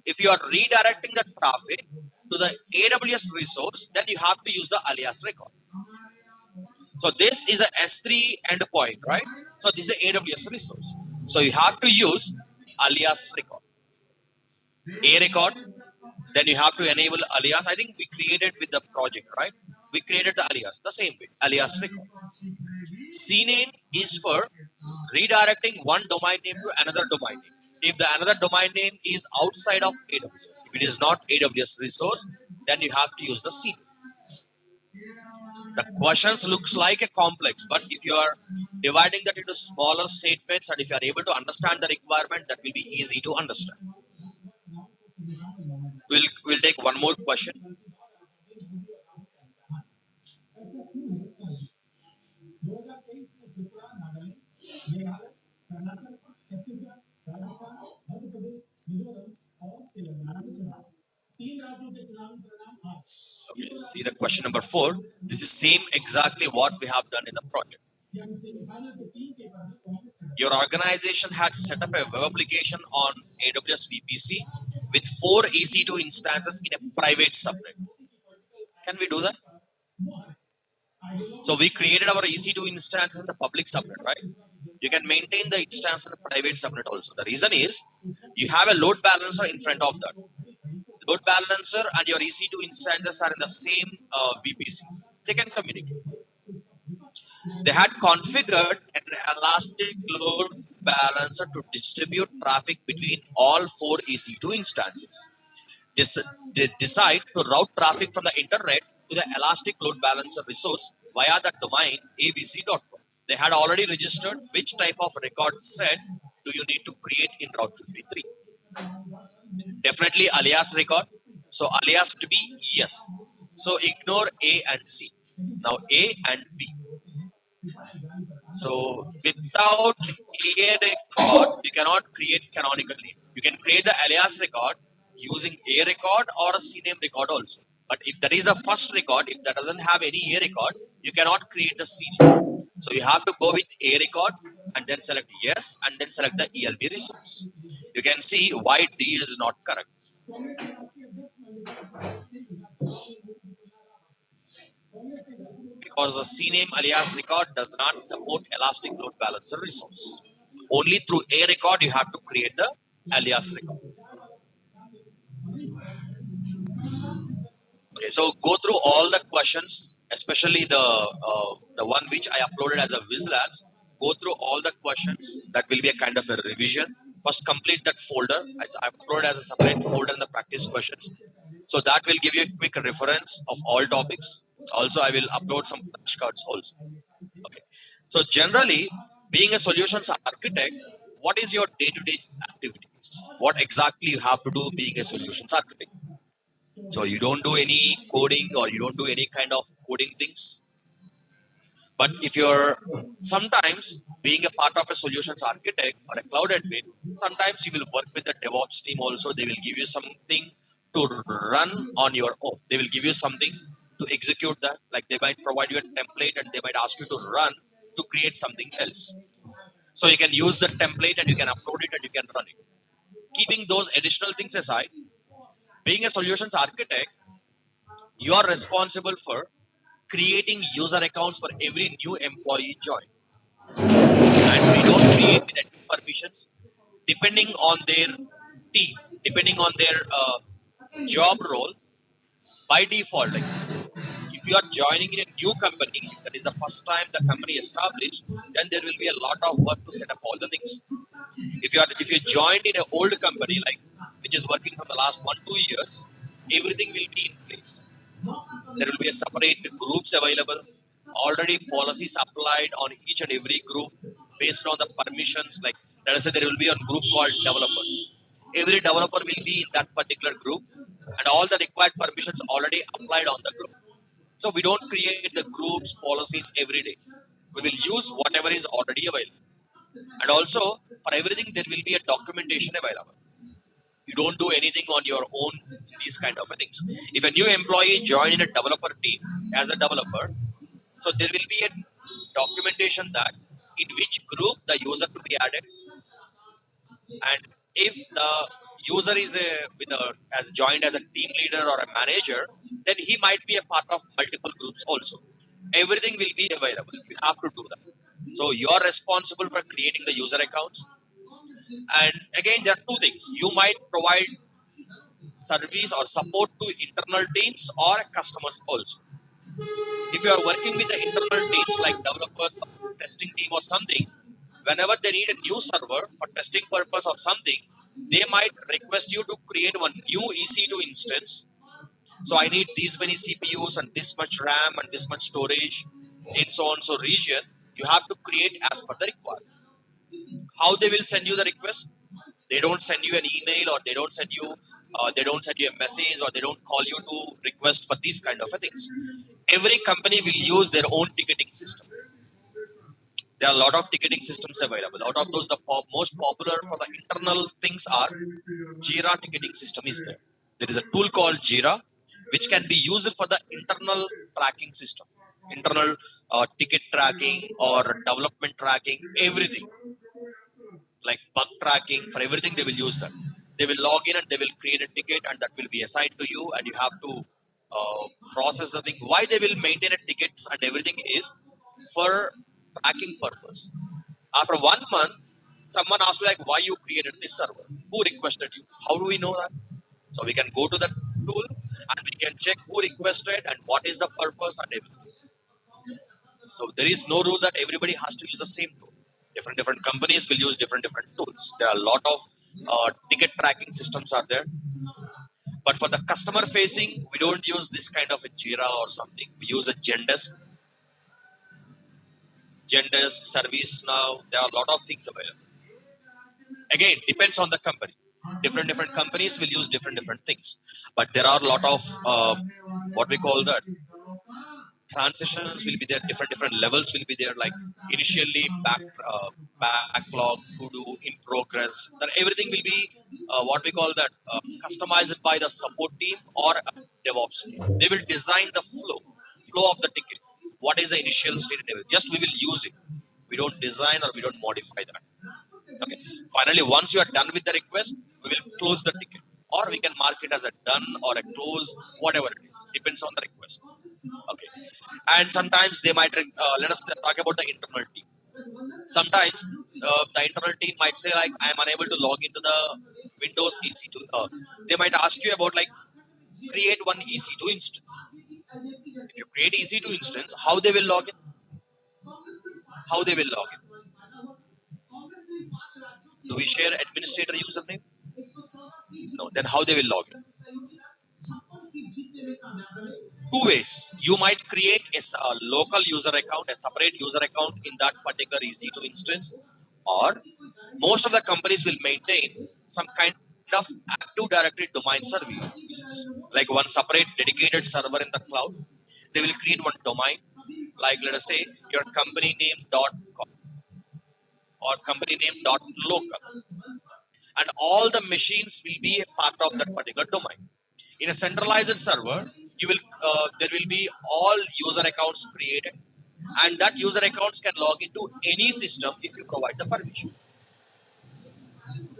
If you are redirecting the traffic to the AWS resource, then you have to use the alias record. So this is a S3 endpoint, right? So this is the AWS resource. So you have to use alias record. A record, then you have to enable alias. I think we created with the project, right? We created the alias the same way, alias record. CNAME is for redirecting one domain name to another domain name. If the another domain name is outside of AWS, if it is not AWS resource, then you have to use the CNAME. The questions looks like a complex, but if you are dividing that into smaller statements and if you are able to understand the requirement, that will be easy to understand. We'll take one more question. Okay, see the question number 4. This is same exactly what we have done in the project. Your organization had set up a web application on AWS VPC with 4 EC2 instances in a private subnet. Can we do that? So we created our EC2 instances in the public subnet, right? You can maintain the instance in the private subnet also. The reason is you have a load balancer in front of that. Load balancer and your EC2 instances are in the same VPC. They can communicate. They had configured an elastic load balancer to distribute traffic between all 4 EC2 instances. They decide to route traffic from the internet to the elastic load balancer resource via the domain abc.com. They had already registered which type of record set do you need to create in Route 53. Definitely alias record. So alias to be yes. So ignore A and C. Now A and B. So without A record, you cannot create canonical name. You can create the alias record using A record or a CNAME record also. But if that is a first record, if that doesn't have any A record, you cannot create the CNAME. So you have to go with A record and then select yes and then select the ELB resource. You can see why D is not correct. Because the CNAME alias record does not support elastic load balancer resource. Only through A record you have to create the alias record. Okay, so go through all the questions, especially the one which I uploaded as a WizLabs. Go through all the questions. That will be a kind of a revision. First, complete that folder. I uploaded as a separate folder in the practice questions. So that will give you a quick reference of all topics. Also, I will upload some flashcards also. Okay. So generally, being a solutions architect, what is your day-to-day activities? What exactly you have to do being a solutions architect? So you don't do any coding or you don't do any kind of coding things. But if you're sometimes being a part of a solutions architect or a cloud admin, sometimes you will work with the DevOps team also. They will give you something to run on your own. They will give you something to execute that. Like they might provide you a template and they might ask you to run to create something else. So you can use the template and you can upload it and you can run it. Keeping those additional things aside, being a solutions architect, you are responsible for creating user accounts for every new employee join. And we don't create with admin permissions depending on their team, depending on their job role. By default, like if you are joining in a new company, that is the first time the company established, then there will be a lot of work to set up all the things. If you joined in an old company, like which is working for the last 1-2 years, everything will be in place. There will be a separate groups available, already policies applied on each and every group based on the permissions. Like let us say there will be a group called developers. Every developer will be in that particular group, and all the required permissions already applied on the group. So we don't create the groups policies every day. We will use whatever is already available. And also for everything there will be a documentation available. You don't do anything on your own, these kind of things. If a new employee join in a developer team as a developer, so there will be a documentation that in which group the user to be added, and if the user is as joined as a team leader or a manager, then he might be a part of multiple groups also. Everything will be available. You have to do that. So you are responsible for creating the user accounts. And again, there are two things. You might provide service or support to internal teams or customers also. If you are working with the internal teams like developers or testing team or something, whenever they need a new server for testing purpose or something, they might request you to create one new EC2 instance. So I need these many CPUs and this much RAM and this much storage in so on so region. You have to create as per the requirement. How they will send you the request? They don't send you an email, or they don't send you a message, or they don't call you to request for these kind of things. Every company will use their own ticketing system. There are a lot of ticketing systems available. Out of those, the most popular for the internal things are Jira ticketing system is there. There is a tool called Jira, which can be used for the internal tracking system, internal ticket tracking or development tracking, everything like bug tracking. For everything, they will use that. They will log in and they will create a ticket, and that will be assigned to you, and you have to process the thing. Why they will maintain a tickets and everything is for tracking purpose. After 1 month, someone asked like, why you created this server? Who requested you? How do we know that? So we can go to the tool and we can check who requested and what is the purpose and everything. So there is no rule that everybody has to use the same tool. Different companies will use different tools. There are a lot of ticket tracking systems are there, but for the customer facing, we don't use this kind of a Jira or something. We use a Zendesk service now. There are a lot of things available. Again, depends on the company. Different companies will use different things, but there are a lot of what we call that transitions will be there. Different levels will be there. Like initially backlog to do in progress. Then everything will be what we call that customized by the support team or DevOps team. They will design the flow of the ticket. What is the initial state? Just we will use it. We don't design or we don't modify that. Okay. Finally, once you are done with the request, we will close the ticket, or we can mark it as a done or a close, whatever it is. Depends on the request. Okay. And sometimes they might let us talk about the internal team. Sometimes the internal team might say like, I am unable to log into the Windows EC2. They might ask you about like create one EC2 instance. If you create EC2 instance, how they will log in? How they will log in? Do we share administrator username? No. Then how they will log in? Two ways. You might create a local user account, a separate user account in that particular EC2 instance, or most of the companies will maintain some kind of Active Directory domain services, like one separate dedicated server in the cloud. They will create one domain, like let us say your company name .com or company name .local, and all the machines will be a part of that particular domain. In a centralized server, you will there will be all user accounts created, and that user accounts can log into any system if you provide the permission.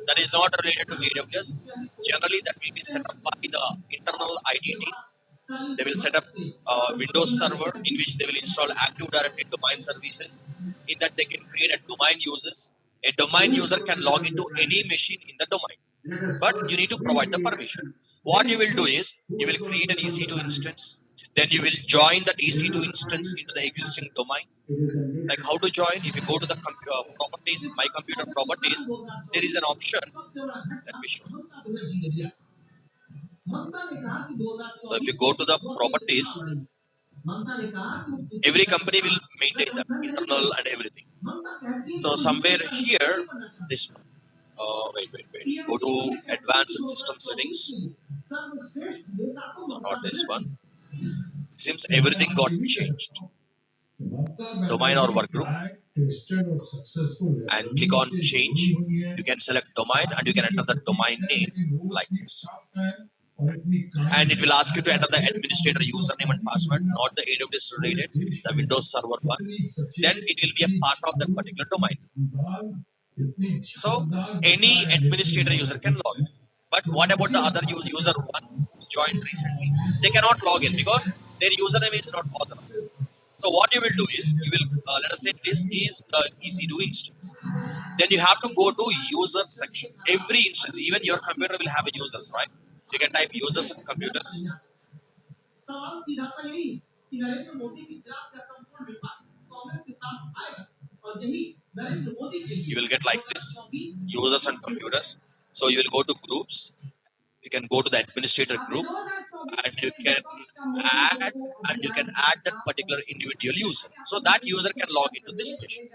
That is not related to AWS. Generally, that will be set up by the internal ID team. They will set up a Windows server in which they will install Active Directory domain services. In that, they can create a domain users. A domain user can log into any machine in the domain, but you need to provide the permission. What you will do is you will create an EC2 instance, then you will join that EC2 instance into the existing domain. Like how to join? If you go to the properties, my computer properties, there is an option. Let me show you. So if you go to the properties, every company will maintain that internal and everything. So somewhere here, this one. Wait. Go to advanced system settings. No, not this one. It seems everything got changed. Domain or workgroup. And click on change. You can select domain and you can enter the domain name like this. And it will ask you to enter the administrator username and password, not the AWS related, the Windows Server one. Then it will be a part of that particular domain. So any administrator user can log in. But what about the other user one who joined recently? They cannot log in because their username is not authorized. So what you will do is you will let us say this is the EC2 instance. Then you have to go to users section. Every instance, even your computer will have a users, right? You can type users and computers. You will get like this, users and computers. So you will go to groups. You can go to the administrator group, and you can add that particular individual user. So that user can log into this machine.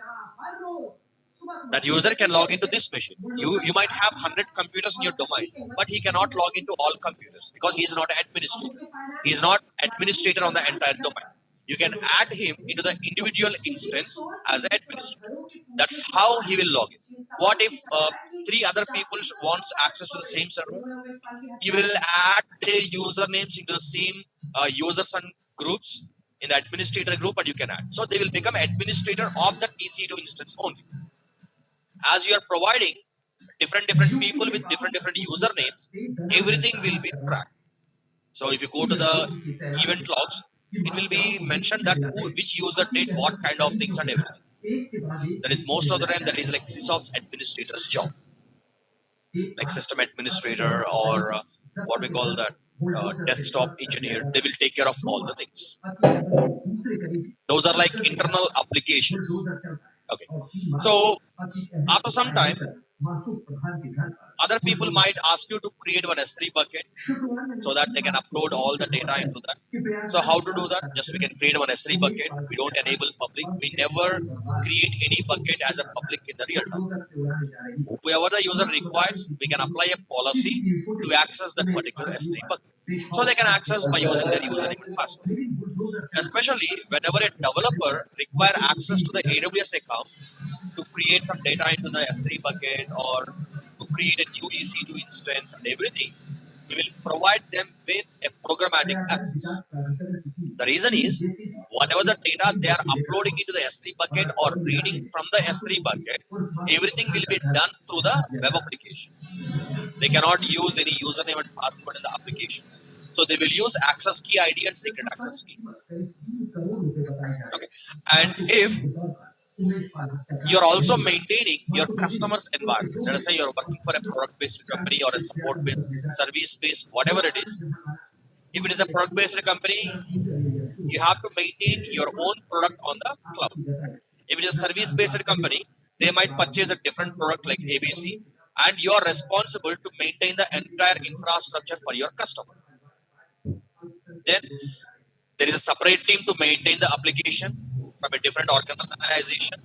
That user can log into this machine. You might have 100 computers in your domain, but he cannot log into all computers because he is not an administrator. He is not administrator on the entire domain. you can add him into the individual instance as an administrator. That's how he will log in. What if three other people wants access to the same server? You will add their usernames into the same users and groups in the administrator group, and you can add. So they will become administrator of that EC2 instance only. As you are providing different people with different usernames, everything will be tracked. So if you go to the event logs, it will be mentioned that which user did what kind of things and everything. That is most of the time that is like SysOps administrator's job, like system administrator or what we call that desktop engineer. They will take care of all the things. Those are like internal applications. Okay. So after some time, other people might ask you to create one S3 bucket so that they can upload all the data into that. So how to do that? Just we can create one S3 bucket. We don't enable public. We never create any bucket as a public in the real time. Whoever the user requires, we can apply a policy to access that particular S3 bucket. So they can access by using their username and password. Especially whenever a developer require access to the AWS account to create some data into the S3 bucket or to create a new EC2 instance and everything, we will provide them with a programmatic access. The reason is, whatever the data they are uploading into the S3 bucket or reading from the S3 bucket, everything will be done through the web application. They cannot use any username and password in the applications. So they will use access key ID and secret access key. Okay. And if you're also maintaining your customer's environment, let us say you're working for a product-based company or a support-based, service-based, whatever it is. If it is a product-based company, you have to maintain your own product on the cloud. If it is a service-based company, they might purchase a different product like ABC, and you are responsible to maintain the entire infrastructure for your customer. Then there is a separate team to maintain the application from a different organization,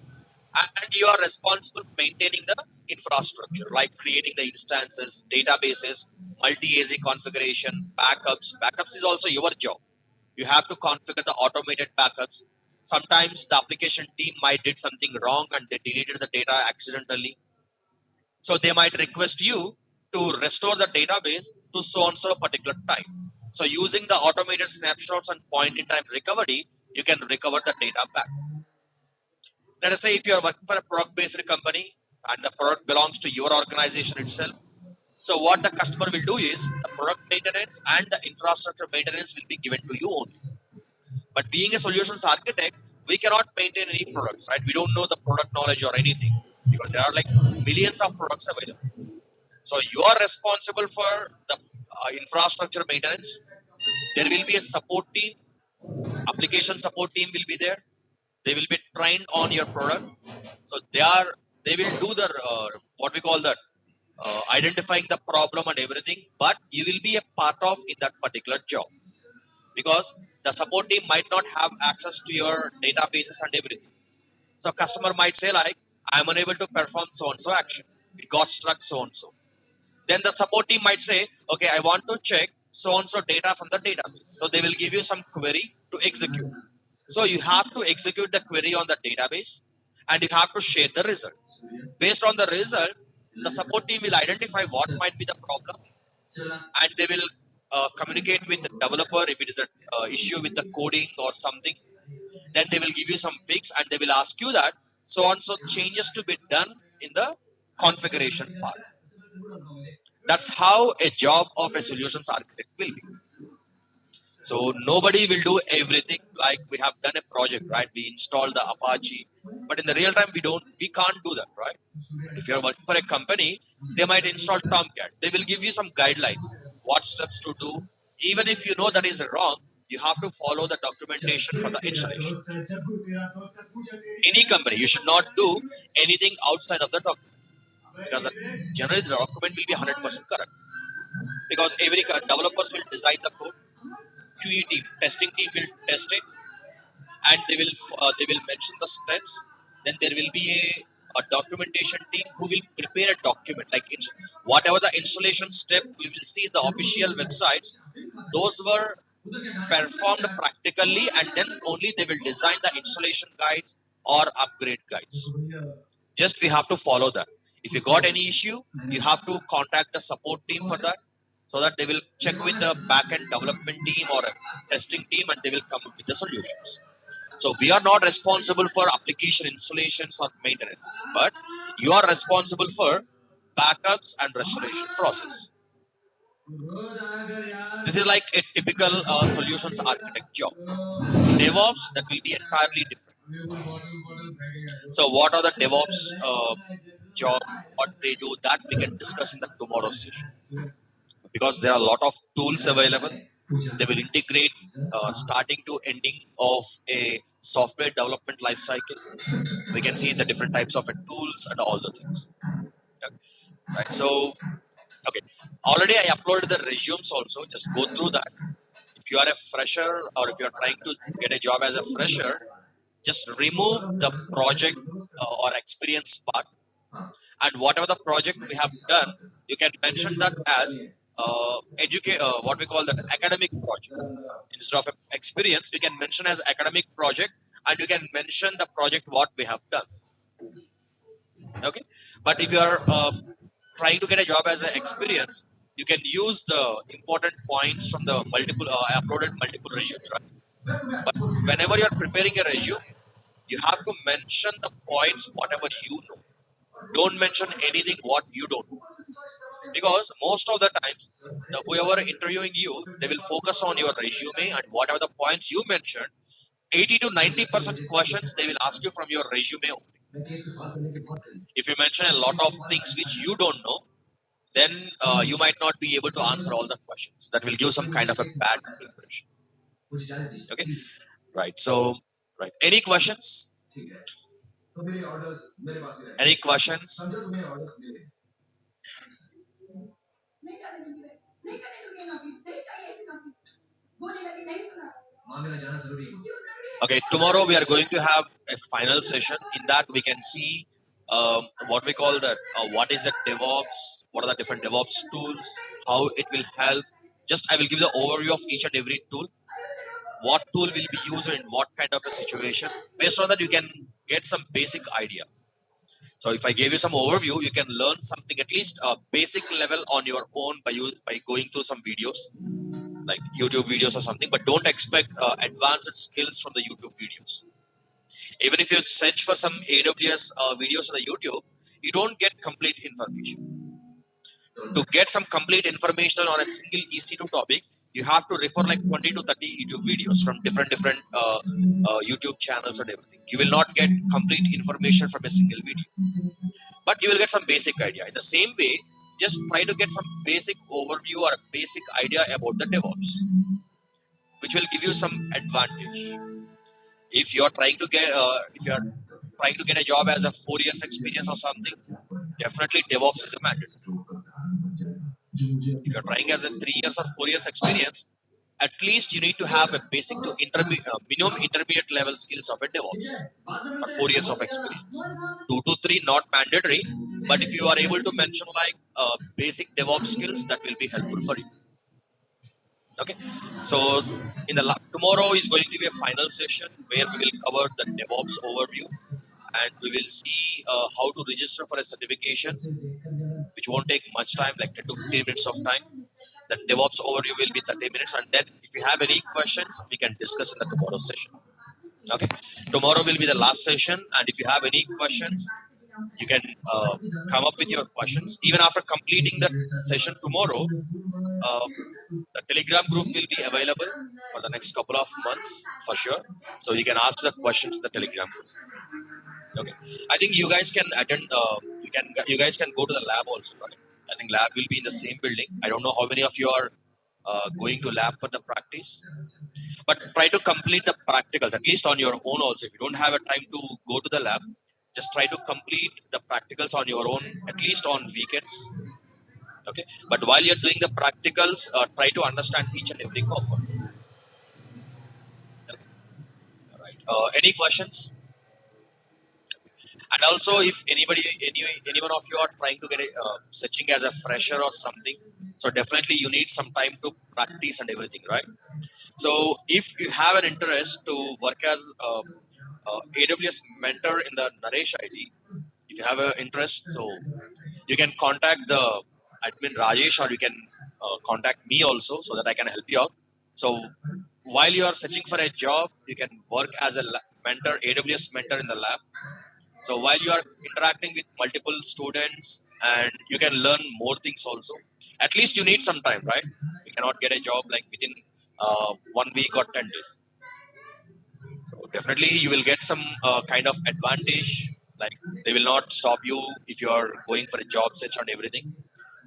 and you are responsible for maintaining the infrastructure, like creating the instances, databases, multi-AZ configuration, backups. Backups is also your job. You have to configure the automated backups. Sometimes the application team might did something wrong and they deleted the data accidentally. So they might request you to restore the database to so and so particular time. So using the automated snapshots and point in time recovery, you can recover the data back. Let us say if you are working for a product-based company and the product belongs to your organization itself. So what the customer will do is the product maintenance and the infrastructure maintenance will be given to you only. But being a solutions architect, we cannot maintain any products, right? We don't know the product knowledge or anything because there are like millions of products available. So you are responsible for the infrastructure maintenance. There will be a support team, application support team will be there. They will be trained on your product. So they will do the what we call that identifying the problem and everything. But you will be a part of in that particular job because the support team might not have access to your databases and everything. So customer might say like, I'm unable to perform so and so action. It got struck so and so. Then the support team might say, okay, I want to check so and so data from the database. So they will give you some query to execute. So you have to execute the query on the database and you have to share the result. Based on the result, the support team will identify what might be the problem and they will communicate with the developer if it is an issue with the coding or something. Then they will give you some fix and they will ask you that so and so changes to be done in the configuration part. That's how a job of a solutions architect will be. So nobody will do everything. Like we have done a project, right? We installed the Apache, but in the real time we can't do that, right? If you're working for a company, they might install Tomcat. They will give you some guidelines, what steps to do. Even if you know that is wrong, you have to follow the documentation for the installation. Any company, you should not do anything outside of the document because generally the document will be 100% correct. Because every developers will design the code, QE team, testing team will test it, and they will mention the steps. Then there will be a documentation team who will prepare a document like whatever the installation step we will see in the official websites. Those were performed practically, and then only they will design the installation guides or upgrade guides. Just we have to follow that. If you got any issue, you have to contact the support team for that, so that they will check with the back-end development team or a testing team, and they will come up with the solutions. So we are not responsible for application installations or maintenances, but you are responsible for backups and restoration process. This is like a typical solutions architect job. DevOps, that will be entirely different. So what are the DevOps job? What they do, that we can discuss in the tomorrow's session, because there are a lot of tools available. They will integrate starting to ending of a software development life cycle. We can see the different types of tools and all the things. Okay. Right. So, okay. Already I uploaded the resumes also. Just go through that. If you are a fresher or if you are trying to get a job as a fresher, just remove the project or experience part, and whatever the project we have done, you can mention that as what we call that academic project. Instead of experience, you can mention as academic project, and you can mention the project what we have done. Okay, but if you are trying to get a job as an experience, you can use the important points from the multiple uploaded multiple resumes, right? But whenever you are preparing a resume, you have to mention the points whatever you know. Don't mention anything what you don't know, because most of the times whoever interviewing you, they will focus on your resume and whatever the points you mentioned. 80 to 90% questions they will ask you from your resume only. If you mention a lot of things which you don't know, then you might not be able to answer all the questions. That will give some kind of a bad impression. Okay, right. So, right. Any questions? Any questions? Okay, tomorrow we are going to have a final session. In that, we can see what we call that. What is the DevOps? What are the different DevOps tools? How it will help? Just I will give the overview of each and every tool. What tool will be used in what kind of a situation? Based on that, you can get some basic idea. So if I gave you some overview, you can learn something at least a basic level on your own by going through some videos, like YouTube videos or something. But don't expect advanced skills from the YouTube videos. Even if you search for some AWS videos on the YouTube, you don't get complete information. To get some complete information on a single EC2 topic, you have to refer like 20 to 30 YouTube videos from different YouTube channels and everything. You will not get complete information from a single video, but you will get some basic idea. In the same way, just try to get some basic overview or a basic idea about the DevOps, which will give you some advantage. If you are trying to get a job as a 4 years experience or something, definitely DevOps is a mandate. If you're trying as a 3 years or 4 years experience, at least you need to have a basic to minimum intermediate level skills of a DevOps for 4 years of experience. 2 to 3 not mandatory, but if you are able to mention like basic DevOps skills, that will be helpful for you. Okay, so in the tomorrow is going to be a final session where we will cover the DevOps overview, and we will see how to register for a certification, which won't take much time, like 10 to 15 minutes of time. The DevOps overview will be 30 minutes, and then if you have any questions, we can discuss in the tomorrow session. Okay, tomorrow will be the last session, and if you have any questions, you can come up with your questions. Even after completing the session tomorrow, the Telegram group will be available for the next couple of months for sure. So you can ask the questions in the Telegram group. Okay, I think you guys can attend. You guys can go to the lab also, right? I think lab will be in the same building. I don't know how many of you are going to lab for the practice, but try to complete the practicals at least on your own also. If you don't have a time to go to the lab, just try to complete the practicals on your own, at least on weekends. Okay, but while you're doing the practicals, try to understand each and every component. Okay. All right. Any questions? And also, if anyone of you are trying to get a searching as a fresher or something, so definitely you need some time to practice and everything, right? So if you have an interest to work as AWS mentor in the Naresh ID, if you have an interest, so you can contact the admin Rajesh, or you can contact me also, so that I can help you out. So while you are searching for a job, you can work as a mentor, AWS mentor in the lab. So while you are interacting with multiple students, and you can learn more things also. At least you need some time, right? You cannot get a job like within 1 week or 10 days. So definitely you will get some kind of advantage. Like, they will not stop you if you are going for a job search and everything.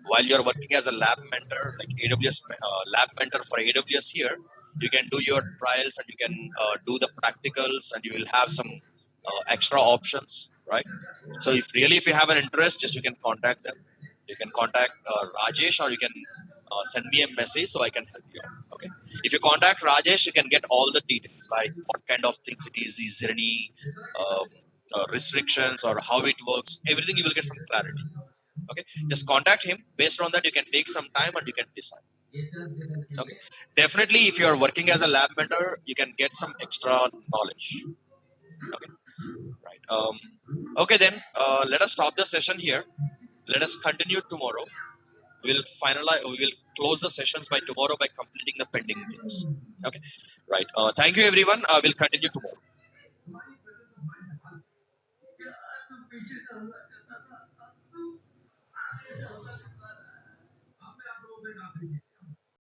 While you are working as a lab mentor, like AWS lab mentor for AWS here, you can do your trials, and you can do the practicals, and you will have some extra options, right? So if you have an interest, just you can contact them. You can contact Rajesh, or you can send me a message so I can help you out. Okay. If you contact Rajesh, you can get all the details, like what kind of things it is. Is there any um, restrictions, or how it works? Everything you will get some clarity. Okay. Just contact him. Based on that, you can take some time and you can decide. Okay. Definitely, if you are working as a lab mentor, you can get some extra knowledge. Okay. Right. Okay, then let us stop the session here. Let us continue tomorrow. We will finalize. We will close the sessions by tomorrow by completing the pending things. Okay. Right. Thank you, everyone. We'll continue tomorrow.